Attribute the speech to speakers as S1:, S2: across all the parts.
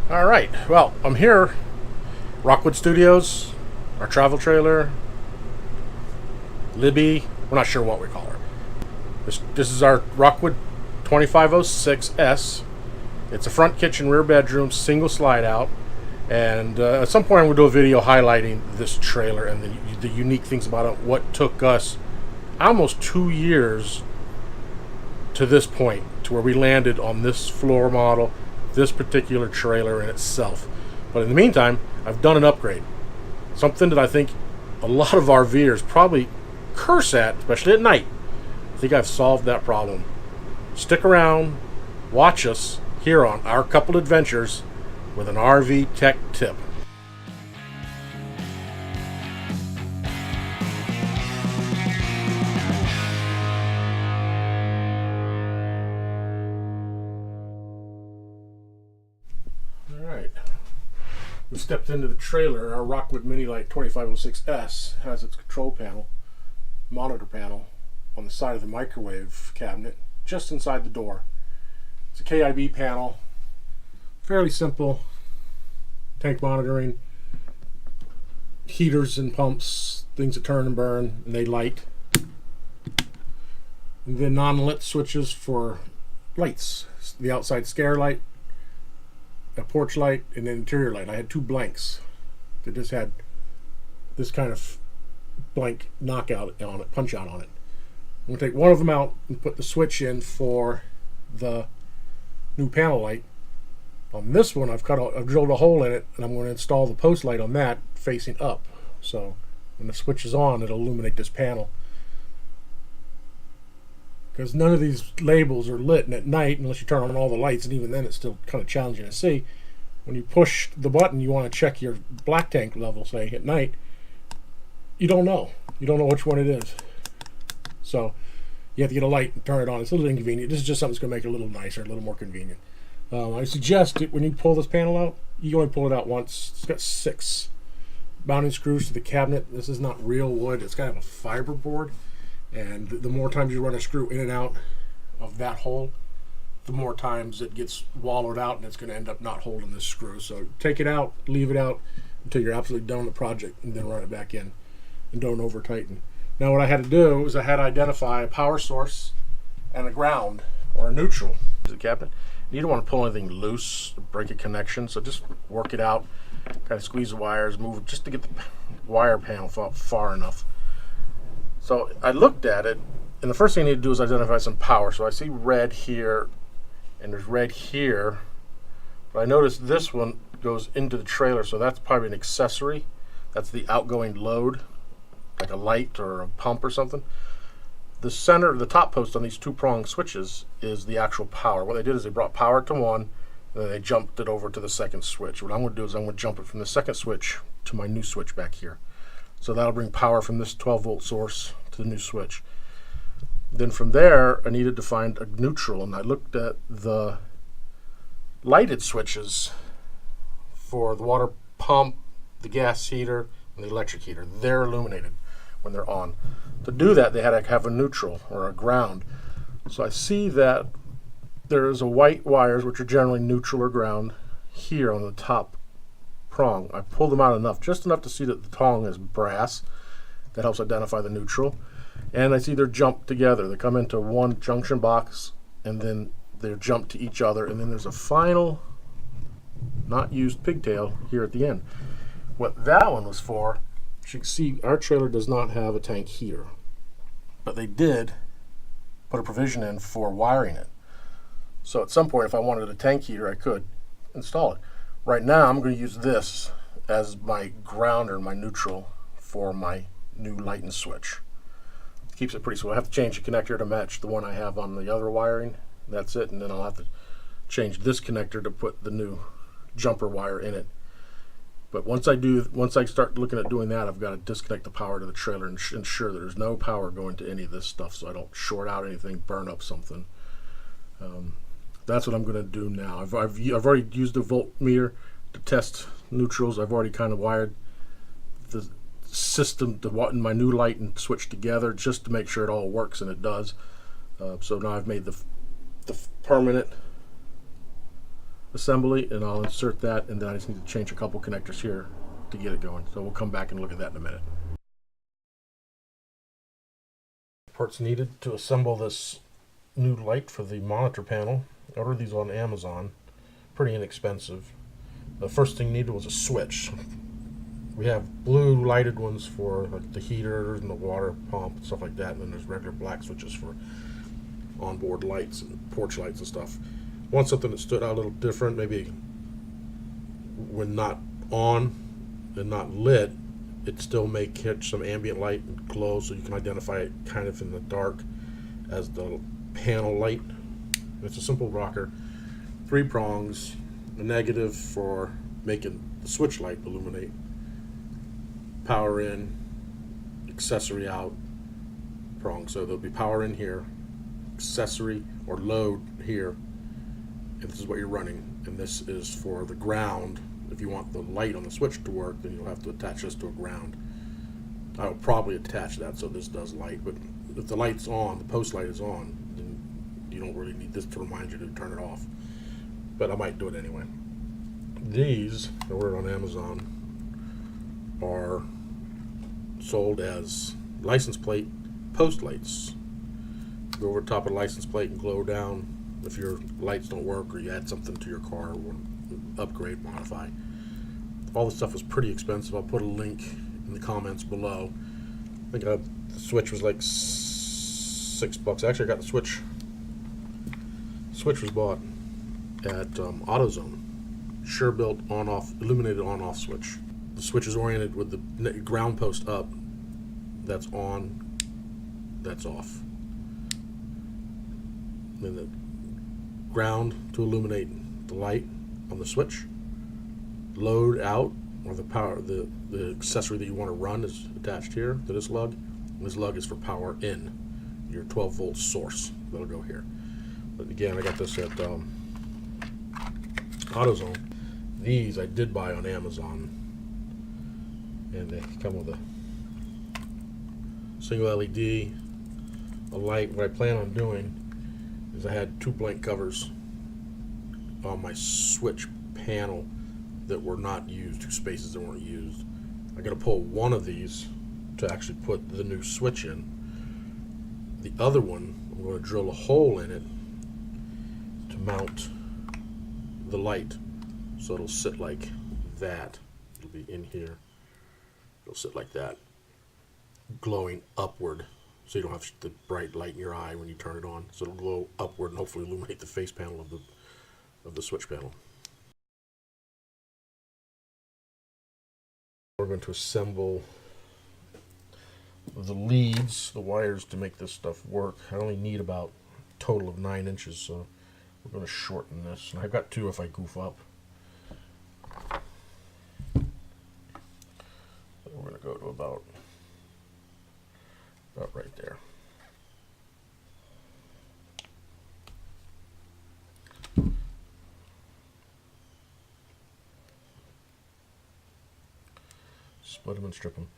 S1: All right. Well, I'm here, Rockwood Studios, our travel trailer, Libby. We're not sure what we call her. This is our Rockwood 2506S. It's a front kitchen, rear bedroom, single slide out. And at some point, I'm going to do a video highlighting this trailer and the unique things about it. What took us almost 2 years to this point, to where we landed on this floor model, this particular trailer in itself. But in the meantime, I've done an upgrade. Something that I think a lot of RVers probably curse at, especially at night. I think I've solved that problem. Stick around, watch us here on Our Couple Adventures with an RV tech tip. Alright, we stepped into the trailer. Our Rockwood Mini Lite 2506S has its control panel, monitor panel, on the side of the microwave cabinet, just inside the door. It's a KIB panel, fairly simple, tank monitoring, heaters and pumps, things that turn and burn, and they light. And then non-lit switches for lights, the outside scare light, a porch light, and an interior light. I had two blanks that just had this kind of blank knockout on it, punch out on it. I'm going to take one of them out and put the switch in for the new panel light. On this one, I've drilled a hole in it, and I'm going to install the post light on that facing up. So when the switch is on, it'll illuminate this panel. Because none of these labels are lit, and at night, unless you turn on all the lights, and even then it's still kind of challenging to see. When you push the button, you want to check your black tank level, say, at night. You don't know. You don't know which one it is. So you have to get a light and turn it on. It's a little inconvenient. This is just something that's going to make it a little nicer, a little more convenient. I suggest that when you pull this panel out, you only pull it out once. It's got 6 mounting screws to the cabinet. This is not real wood. It's kind of a fiber board. And the more times you run a screw in and out of that hole, the more times it gets wallowed out, and it's going to end up not holding this screw. So take it out, leave it out until you're absolutely done with the project, and then run it back in. And don't over tighten. Now what I had to do is I had to identify a power source and a ground, or a neutral, to the cabinet. You don't want to pull anything loose, break a connection, so just work it out, kind of squeeze the wires, move it just to get the wire panel far enough. So I looked at it, and the first thing I need to do is identify some power. So I see red here, and there's red here, but I noticed this one goes into the trailer, so that's probably an accessory. That's the outgoing load, like a light or a pump or something. The center, the top post on these 2-prong switches is the actual power. What they did is they brought power to one, and then they jumped it over to the second switch. What I'm going to do is I'm going to jump it from the second switch to my new switch back here. So that'll bring power from this 12-volt source to the new switch. Then from there, I needed to find a neutral, and I looked at the lighted switches for the water pump, the gas heater, and the electric heater. They're illuminated when they're on. To do that, they had to have a neutral or a ground. So I see that there is a white wires, which are generally neutral or ground, here on the top prong. I pulled them out enough, just enough to see that the tong is brass. That helps identify the neutral. And I see they're jumped together. They come into one junction box, and then they're jumped to each other, and then there's a final not used pigtail here at the end. What that one was for, as you can see, our trailer does not have a tank heater, but they did put a provision in for wiring it. So at some point, if I wanted a tank heater, I could install it. Right now, I'm going to use this as my ground or my neutral for my new light and switch. Keeps it pretty simple. I have to change the connector to match the one I have on the other wiring. That's it, and then I'll have to change this connector to put the new jumper wire in it. But once I start looking at doing that, I've got to disconnect the power to the trailer and ensure that there's no power going to any of this stuff, so I don't short out anything, burn up something. That's what I'm going to do now. I've already used a voltmeter to test neutrals. I've already kind of wired the system to my new light and switch together just to make sure it all works, and it does. So now I've made the permanent assembly, and I'll insert that, and then I just need to change a couple connectors here to get it going. So we'll come back and look at that in a minute. Parts needed to assemble this new light for the monitor panel. I ordered these on Amazon, pretty inexpensive. The first thing needed was a switch. We have blue lighted ones for like the heater and the water pump and stuff like that, and then there's regular black switches for onboard lights and porch lights and stuff. Want something that stood out a little different, maybe when not on and not lit, it still may catch some ambient light and glow, so you can identify it kind of in the dark as the panel light. It's a simple rocker, 3 prongs, a negative for making the switch light illuminate, power in, accessory out prong. So there'll be power in here, accessory or load here, and this is what you're running, and this is for the ground. If you want the light on the switch to work, then you'll have to attach this to a ground. I will probably attach that so this does light, but if the light's on, the post light is on, then you don't really need this to remind you to turn it off. But I might do it anyway. These, I ordered on Amazon, are sold as license plate post lights. Go over the top of the license plate and glow down if your lights don't work or you add something to your car or upgrade, modify. All this stuff is pretty expensive. I'll put a link in the comments below. I think the switch was like $6. Actually, I got the switch. Switch was bought at AutoZone. Sure built on-off, illuminated on-off switch. The switch is oriented with the ground post up. That's on. That's off. Then the ground to illuminate the light on the switch. Load out, or the power, the accessory that you want to run is attached here to this lug. And this lug is for power in, your 12-volt source. That'll go here. But again, I got this at AutoZone. These I did buy on Amazon, and they come with a single LED, a light. What I plan on doing is I had 2 blank covers on my switch panel that were not used, 2 spaces that weren't used. I got to pull one of these to actually put the new switch in. The other one, I'm going to drill a hole in it to mount the light, so it'll sit like that. It'll be in here. It'll sit like that, glowing upward, so you don't have the bright light in your eye when you turn it on. So it'll glow upward and hopefully illuminate the face panel of the switch panel. We're going to assemble the leads, the wires to make this stuff work. I only need about a total of 9 inches, so we're going to shorten this. And I've got 2 if I goof up. So we're going to go to about right there. Split them and strip them.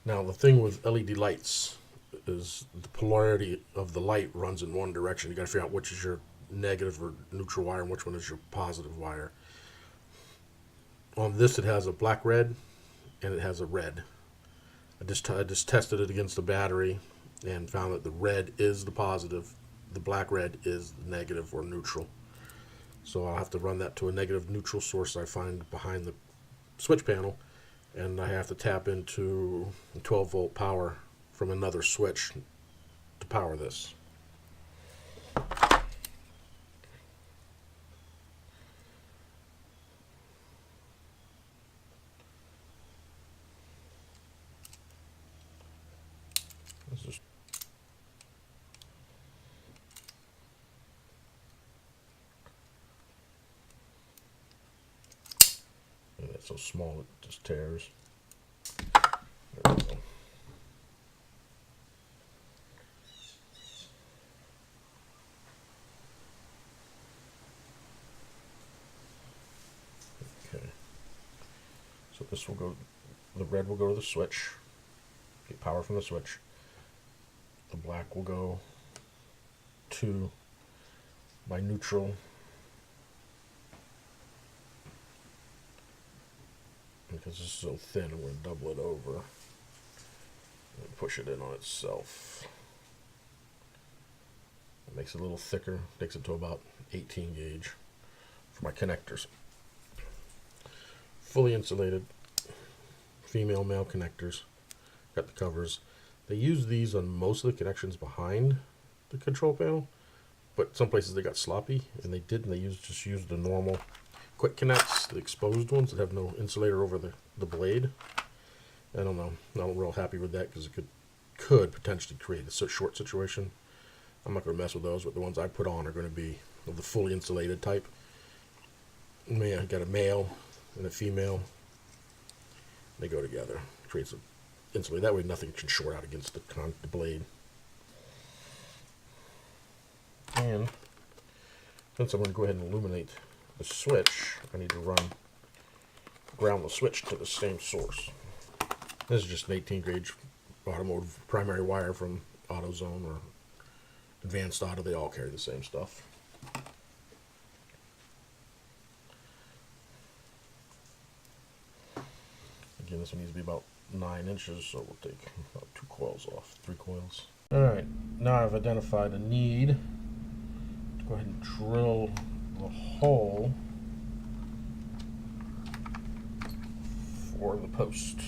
S1: Now the thing with LED lights is the polarity of the light runs in one direction. You got to figure out which is your negative or neutral wire and which one is your positive wire. On this it has a black red and it has a red. I just tested it against the battery and found that the red is the positive, the black red is the negative or neutral. So I'll have to run that to a negative neutral source I find behind the switch panel, and I have to tap into 12-volt power from another switch to power this. This is that's so small it just tears. There we go. Okay. So this will go, the red will go to the switch, get power from the switch. The black will go to my neutral because this is so thin, I'm going to double it over and push it in on itself. It makes it a little thicker, takes it to about 18 gauge for my connectors. Fully insulated, female, male connectors. Got the covers. They use these on most of the connections behind the control panel, but some places they got sloppy, and they didn't. They just used the normal quick connects, the exposed ones that have no insulator over the blade. I don't know. Not real happy with that because it could potentially create a short situation. I'm not going to mess with those, but the ones I put on are going to be of the fully insulated type. I got a male and a female. They go together. Creates an insulator. That way nothing can short out against the blade. And since I'm going to go ahead and illuminate the switch, I need to ground the switch to the same source. This is just an 18 gauge automotive primary wire from AutoZone or Advanced Auto. They all carry the same stuff. Again, this one needs to be about 9 inches, so we'll take about 2 coils off, 3 coils. Alright, now I've identified a need to go ahead and drill the hole for the post.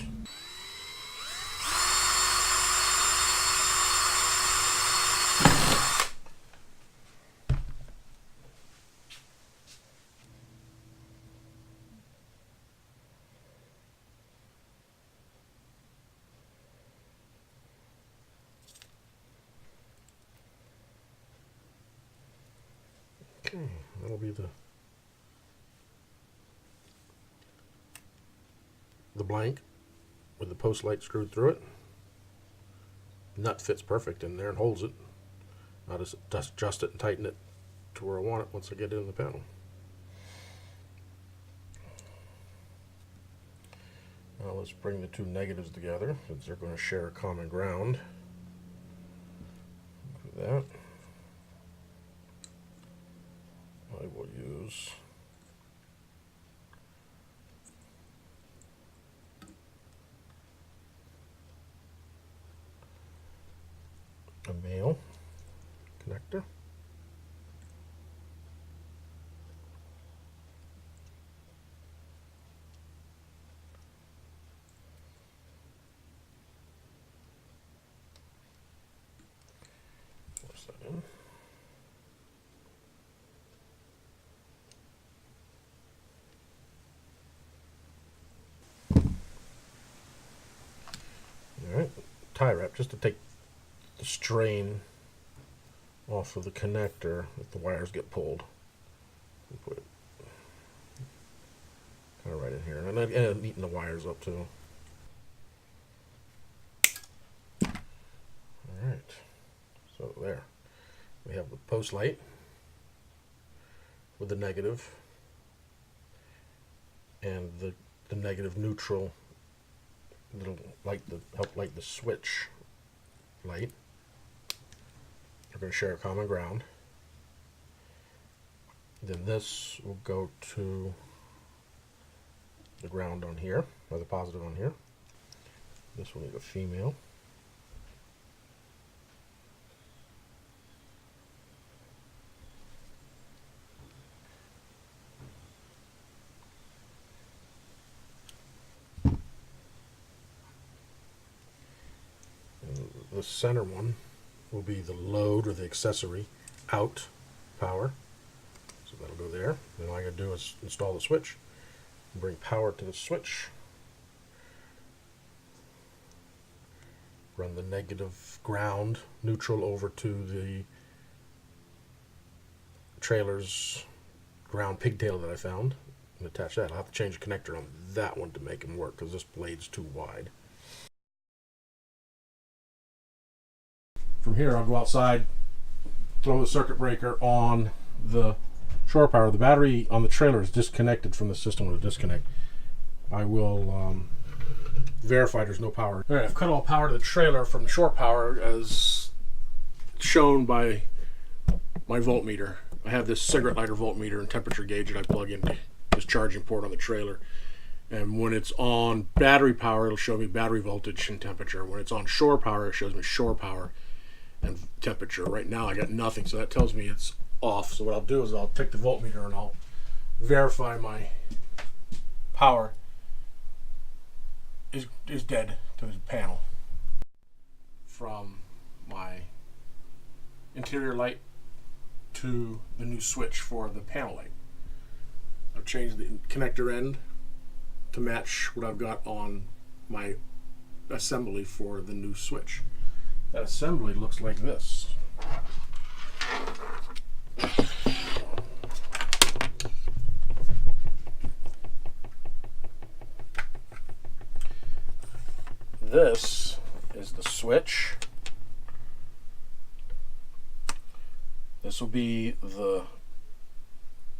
S1: Okay, that'll be the blank with the post light screwed through it. Nut fits perfect in there and holds it. I'll just adjust it and tighten it to where I want it once I get it in the panel. Now let's bring the two negatives together since they're going to share a common ground. Do that. I will use a male connector. Force that in. Alright, tie wrap just to take the strain off of the connector if the wires get pulled. Put it kind of right in here, and I'm neaten the wires up too. Alright, so there we have the post light with the negative and the negative neutral little light to help light the switch light. We're going to share a common ground. Then this will go to the ground on here, or the positive on here. This will need a female. The center one will be the load or the accessory out power. So that'll go there. Then all I gotta do is install the switch, bring power to the switch, run the negative ground neutral over to the trailer's ground pigtail that I found and attach that. I'll have to change the connector on that one to make them work because this blade's too wide. From here, I'll go outside, throw the circuit breaker on the shore power. The battery on the trailer is disconnected from the system with a disconnect. I will verify there's no power. All right, I've cut all power to the trailer from the shore power as shown by my voltmeter. I have this cigarette lighter voltmeter and temperature gauge that I plug into this charging port on the trailer. And when it's on battery power, it'll show me battery voltage and temperature. When it's on shore power, it shows me shore power and temperature. Right now I got nothing, so that tells me it's off. So what I'll do is I'll take the voltmeter and I'll verify my power is dead to the panel from my interior light to the new switch for the panel light. I've changed the connector end to match what I've got on my assembly for the new switch. That assembly looks like this. This is the switch. This will be the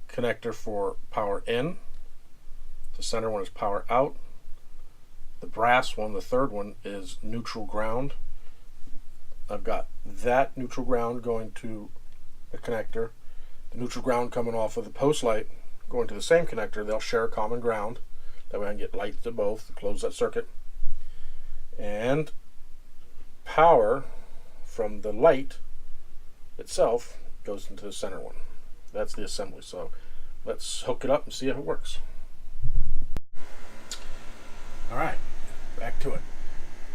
S1: connector for power in. The center one is power out. The brass one, the third one, is neutral ground. I've got that neutral ground going to the connector. The neutral ground coming off of the post light going to the same connector. They'll share a common ground. That way I can get light to both to close that circuit. And power from the light itself goes into the center one. That's the assembly. So let's hook it up and see if it works. Alright, back to it.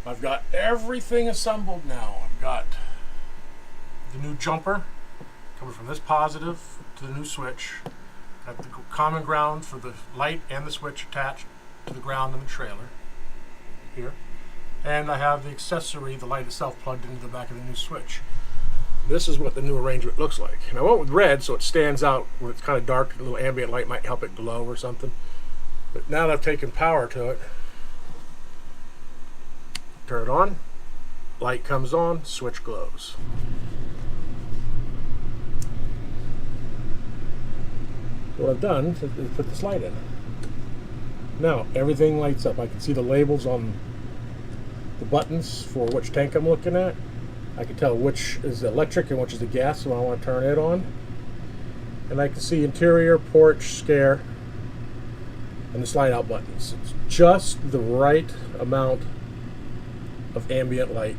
S1: I've got everything assembled now. I've got the new jumper coming from this positive to the new switch. Got the common ground for the light and the switch attached to the ground in the trailer here. And I have the accessory, the light itself, plugged into the back of the new switch. This is what the new arrangement looks like. And I went with red so it stands out when it's kind of dark. A little ambient light might help it glow or something. But now that I've taken power to it, turn it on, light comes on, switch glows. What I've done is put this light in. Now everything lights up. I can see the labels on the buttons for which tank I'm looking at. I can tell which is the electric and which is the gas, so I want to turn it on. And I can see interior, porch, scare, and the slide out buttons. It's just the right amount of ambient light.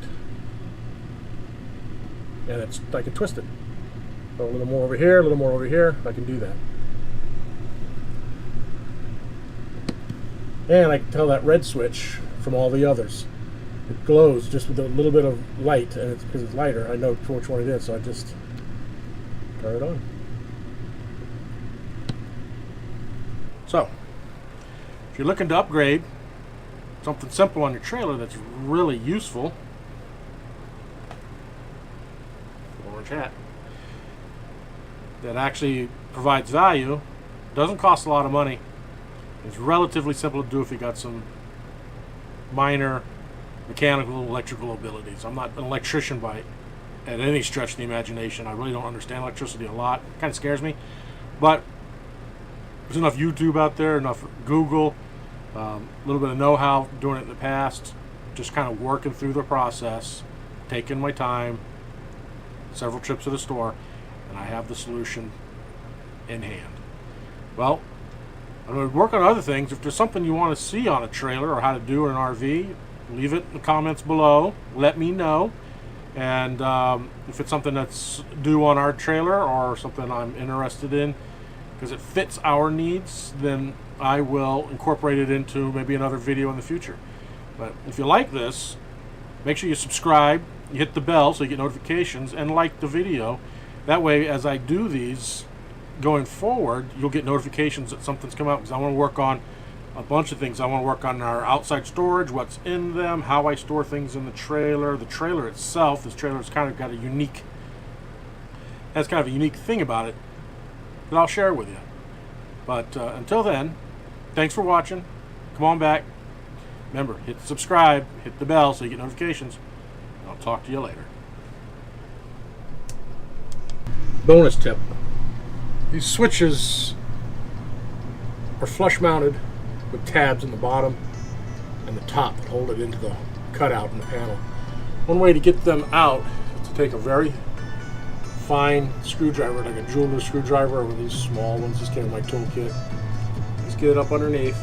S1: And I can twist it. So a little more over here, a little more over here. I can do that. And I can tell that red switch from all the others. It glows just with a little bit of light, and it's because it's lighter. I know which one it is, so I just turn it on. So, if you're looking to upgrade something simple on your trailer that's really useful, orange hat, that actually provides value, doesn't cost a lot of money, it's relatively simple to do if you got some minor mechanical, electrical abilities. I'm not an electrician at any stretch of the imagination. I really don't understand electricity a lot. It kind of scares me. But there's enough YouTube out there, enough Google, a little bit of know-how doing it in the past, just kind of working through the process, taking my time, several trips to the store, and I have the solution in hand. Well, I'm going to work on other things. If there's something you want to see on a trailer or how to do in an RV, leave it in the comments below. Let me know. And if it's something that's due on our trailer or something I'm interested in because it fits our needs, then I will incorporate it into maybe another video in the future. But if you like this, make sure you subscribe, you hit the bell so you get notifications, and like the video. That way, as I do these going forward, you'll get notifications that something's come out, because I want to work on a bunch of things. I want to work on our outside storage, what's in them, how I store things in the trailer itself. This trailer has kind of got a unique thing about it that I'll share with you. But until then, thanks for watching. Come on back. Remember, hit subscribe, hit the bell so you get notifications. I'll talk to you later. Bonus tip. These switches are flush mounted with tabs in the bottom and the top that hold it into the cutout in the panel. One way to get them out is to take a very fine screwdriver, like a jeweler's screwdriver, or these small ones. Just came in my toolkit. Just get it up underneath,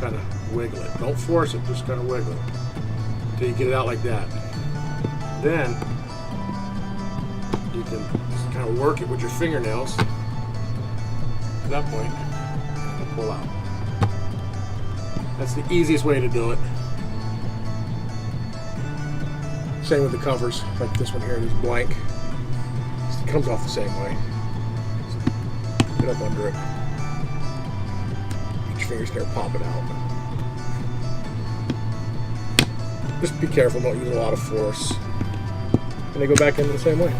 S1: kind of wiggle it. Don't force it, just kind of wiggle it until you get it out like that. Then you can just kind of work it with your fingernails. At that point, and pull out. That's the easiest way to do it. Same with the covers, like this one here, it is blank. It comes off the same way. So get up under it. Get your fingers there, pop it out. Just be careful, don't use a lot of force. And they go back in the same way.